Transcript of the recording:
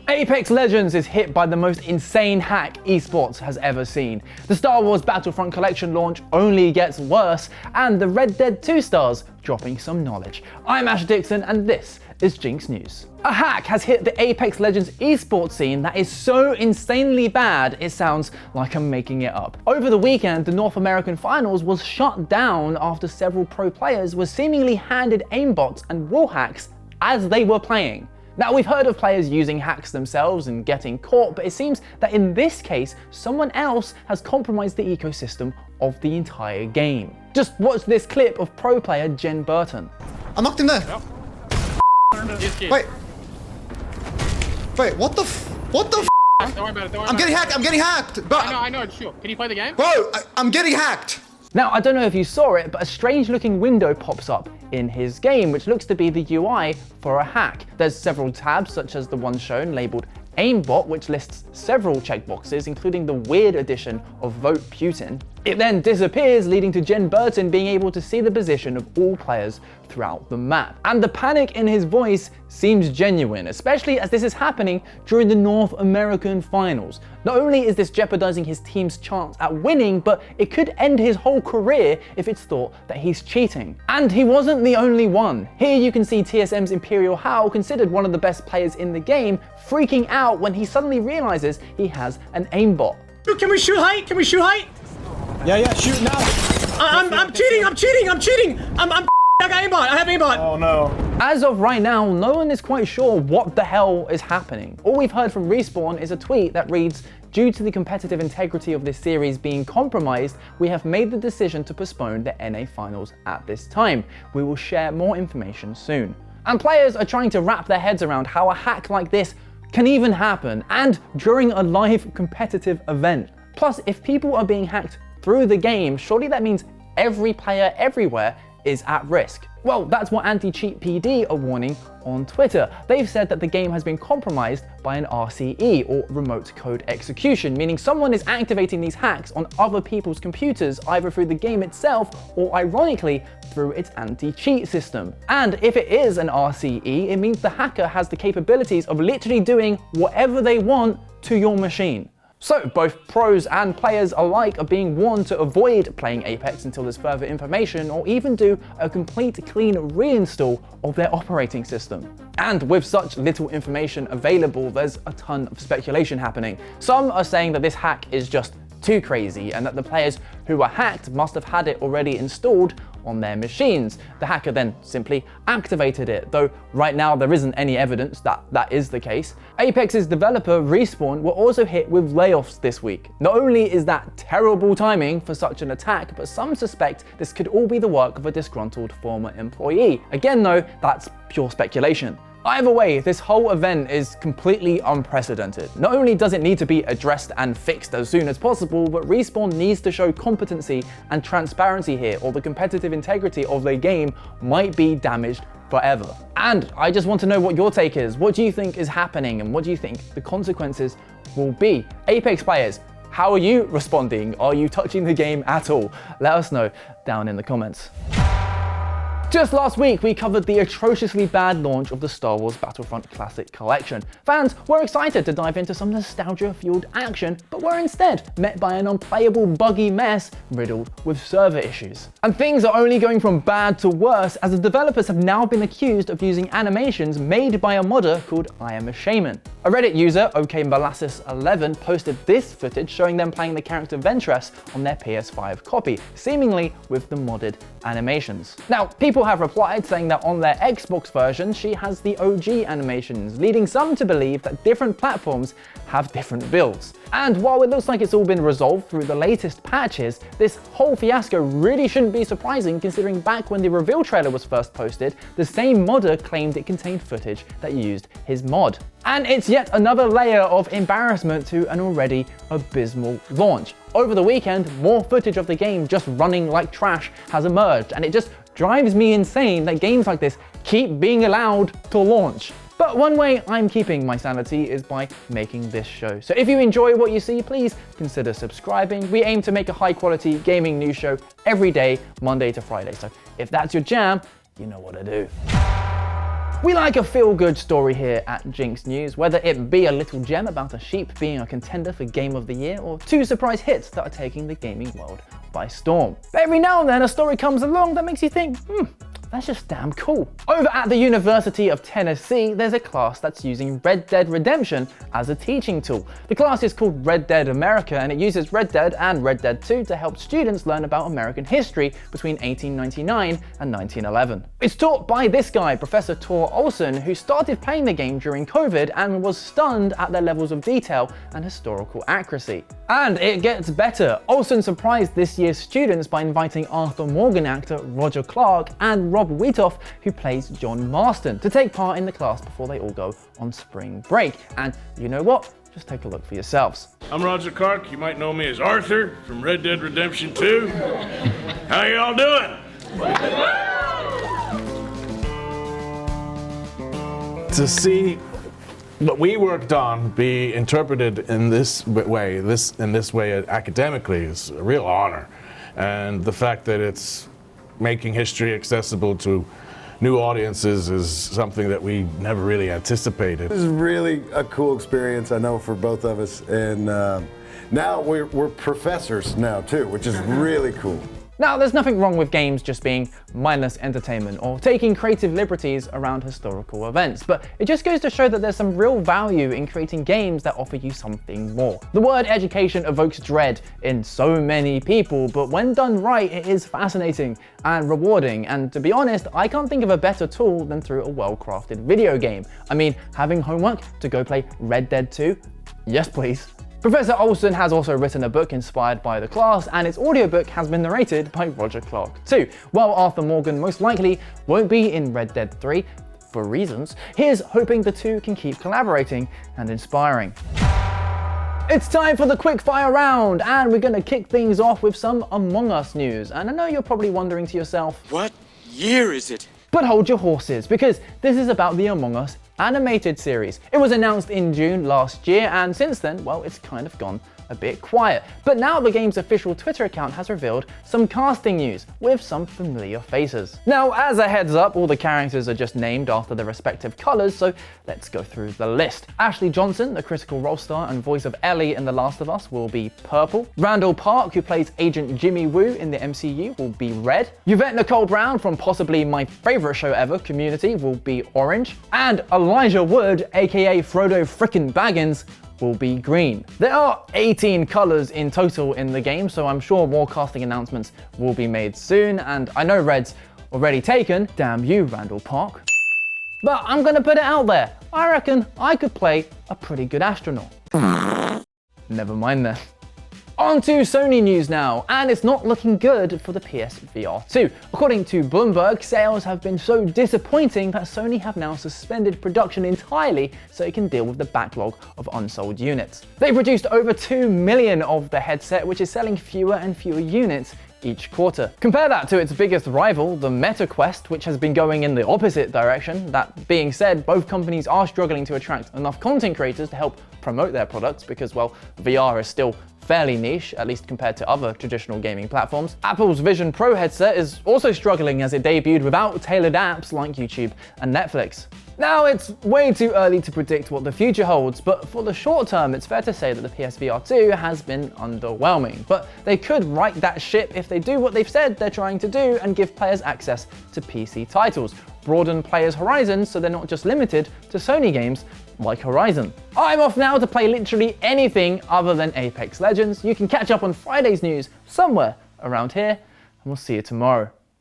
Apex Legends is hit by the most insane hack esports has ever seen. The Star Wars Battlefront Collection launch only gets worse, and the Red Dead 2 stars dropping some knowledge. I'm Ash Dixon, and this is Jinx News. A hack has hit the Apex Legends esports scene that is so insanely bad it sounds like I'm making it up. Over the weekend, the North American Finals was shut down after several pro players were seemingly handed aimbots and wall hacks as they were playing. Now, we've heard of players using hacks themselves and getting caught, but it seems that in this case, someone else has compromised the ecosystem of the entire game. Just watch this clip of pro player Jen Burton. I knocked him there. Yep. Wait, what the Don't worry about it, I'm getting hacked! But I know, sure. Can you play the game? Bro, I'm getting hacked! Now, I don't know if you saw it, but a strange looking window pops up in his game, which looks to be the UI for a hack. There's several tabs, such as the one shown labeled Aimbot, which lists several checkboxes, including the weird addition of Vote Putin. It then disappears, leading to Jen Burton being able to see the position of all players throughout the map. And the panic in his voice seems genuine, especially as this is happening during the North American Finals. Not only is this jeopardizing his team's chance at winning, but it could end his whole career if it's thought that he's cheating. And he wasn't the only one. Here you can see TSM's imperialhal, considered one of the best players in the game, freaking out when he suddenly realizes he has an aimbot. Can we shoot height? Yeah, shoot now. I'm cheating. I got aimbot. I have aimbot. Oh no. As of right now, no one is quite sure what the hell is happening. All we've heard from Respawn is a tweet that reads, "Due to the competitive integrity of this series being compromised, we have made the decision to postpone the NA Finals at this time. We will share more information soon." And players are trying to wrap their heads around how a hack like this can even happen, and during a live competitive event. Plus, if people are being hacked through the game, surely that means every player everywhere is at risk. Well, that's what Anti-Cheat PD are warning on Twitter. They've said that the game has been compromised by an RCE, or remote code execution, meaning someone is activating these hacks on other people's computers, either through the game itself or, ironically, through its anti-cheat system. And if it is an RCE, it means the hacker has the capabilities of literally doing whatever they want to your machine. So both pros and players alike are being warned to avoid playing Apex until there's further information, or even do a complete clean reinstall of their operating system. And with such little information available, there's a ton of speculation happening. Some are saying that this hack is just too crazy and that the players who were hacked must have had it already installed on their machines. The hacker then simply activated it, though right now there isn't any evidence that that is the case. Apex's developer Respawn were also hit with layoffs this week. Not only is that terrible timing for such an attack, but some suspect this could all be the work of a disgruntled former employee. Again though, that's pure speculation. Either way, this whole event is completely unprecedented. Not only does it need to be addressed and fixed as soon as possible, but Respawn needs to show competency and transparency here, or the competitive integrity of their game might be damaged forever. And I just want to know what your take is. What do you think is happening, and what do you think the consequences will be? Apex players, how are you responding? Are you touching the game at all? Let us know down in the comments. Just last week, we covered the atrociously bad launch of the Star Wars Battlefront Classic Collection. Fans were excited to dive into some nostalgia-fueled action, but were instead met by an unplayable, buggy mess riddled with server issues. And things are only going from bad to worse, as the developers have now been accused of using animations made by a modder called I Am a Shaman. A Reddit user, OKMolasses11, posted this footage showing them playing the character Ventress on their PS5 copy, seemingly with the modded animations. Now, people have replied saying that on their Xbox version, she has the OG animations, leading some to believe that different platforms have different builds. And while it looks like it's all been resolved through the latest patches, this whole fiasco really shouldn't be surprising, considering back when the reveal trailer was first posted, the same modder claimed it contained footage that used his mod. And it's yet another layer of embarrassment to an already abysmal launch. Over the weekend, more footage of the game just running like trash has emerged, and it just drives me insane that games like this keep being allowed to launch. But one way I'm keeping my sanity is by making this show. So if you enjoy what you see, please consider subscribing. We aim to make a high quality gaming news show every day, Monday to Friday. So if that's your jam, you know what to do. We like a feel-good story here at Jinx News, whether it be a little gem about a sheep being a contender for Game of the Year, or 2 surprise hits that are taking the gaming world by storm. But every now and then a story comes along that makes you think, that's just damn cool. Over at the University of Tennessee, there's a class that's using Red Dead Redemption as a teaching tool. The class is called Red Dead America, and it uses Red Dead and Red Dead 2 to help students learn about American history between 1899 and 1911. It's taught by this guy, Professor Tor Olson, who started playing the game during COVID and was stunned at their levels of detail and historical accuracy. And it gets better. Olson surprised this year's students by inviting Arthur Morgan actor Roger Clark and Rob Wheatoff, who plays John Marston, to take part in the class before they all go on spring break. And you know what? Just take a look for yourselves. I'm Roger Clark. You might know me as Arthur from Red Dead Redemption 2. How y'all doing? To see what we worked on be interpreted in this way academically is a real honor. And the fact that it's making history accessible to new audiences is something that we never really anticipated. This is really a cool experience, I know, for both of us. And now we're professors now too, which is really cool. Now, there's nothing wrong with games just being mindless entertainment or taking creative liberties around historical events, but it just goes to show that there's some real value in creating games that offer you something more. The word education evokes dread in so many people, but when done right, it is fascinating and rewarding, and to be honest, I can't think of a better tool than through a well-crafted video game. I mean, having homework to go play Red Dead 2? Yes, please. Professor Olson has also written a book inspired by the class, and its audiobook has been narrated by Roger Clark too. While Arthur Morgan most likely won't be in Red Dead 3, for reasons, here's hoping the two can keep collaborating and inspiring. It's time for the Quickfire Round, and we're gonna kick things off with some Among Us news. And I know you're probably wondering to yourself, what year is it? But hold your horses, because this is about the Among Us animated series. It was announced in June last year, and since then, well, it's kind of gone a bit quiet. But now the game's official Twitter account has revealed some casting news with some familiar faces. Now, as a heads up, all the characters are just named after their respective colors, so let's go through the list. Ashley Johnson, the Critical Role star and voice of Ellie in The Last of Us, will be purple. Randall Park, who plays Agent Jimmy Woo in the MCU, will be red. Yvette Nicole Brown from possibly my favorite show ever, Community, will be orange. And Elijah Wood, aka Frodo frickin' Baggins, will be green. There are 18 colors in total in the game, so I'm sure more casting announcements will be made soon, and I know red's already taken, damn you Randall Park. But I'm gonna put it out there, I reckon I could play a pretty good astronaut. Never mind then. On to Sony news now, and it's not looking good for the PSVR 2. According to Bloomberg, sales have been so disappointing that Sony have now suspended production entirely so it can deal with the backlog of unsold units. They produced over 2 million of the headset, which is selling fewer and fewer units each quarter. Compare that to its biggest rival, the Meta Quest, which has been going in the opposite direction. That being said, both companies are struggling to attract enough content creators to help promote their products because, well, VR is still fairly niche, at least compared to other traditional gaming platforms. Apple's Vision Pro headset is also struggling as it debuted without tailored apps like YouTube and Netflix. Now, it's way too early to predict what the future holds, but for the short term, it's fair to say that the PSVR 2 has been underwhelming. But they could right that ship if they do what they've said they're trying to do and give players access to PC titles. Broaden players' horizons so they're not just limited to Sony games like Horizon. I'm off now to play literally anything other than Apex Legends. You can catch up on Friday's news somewhere around here, and we'll see you tomorrow.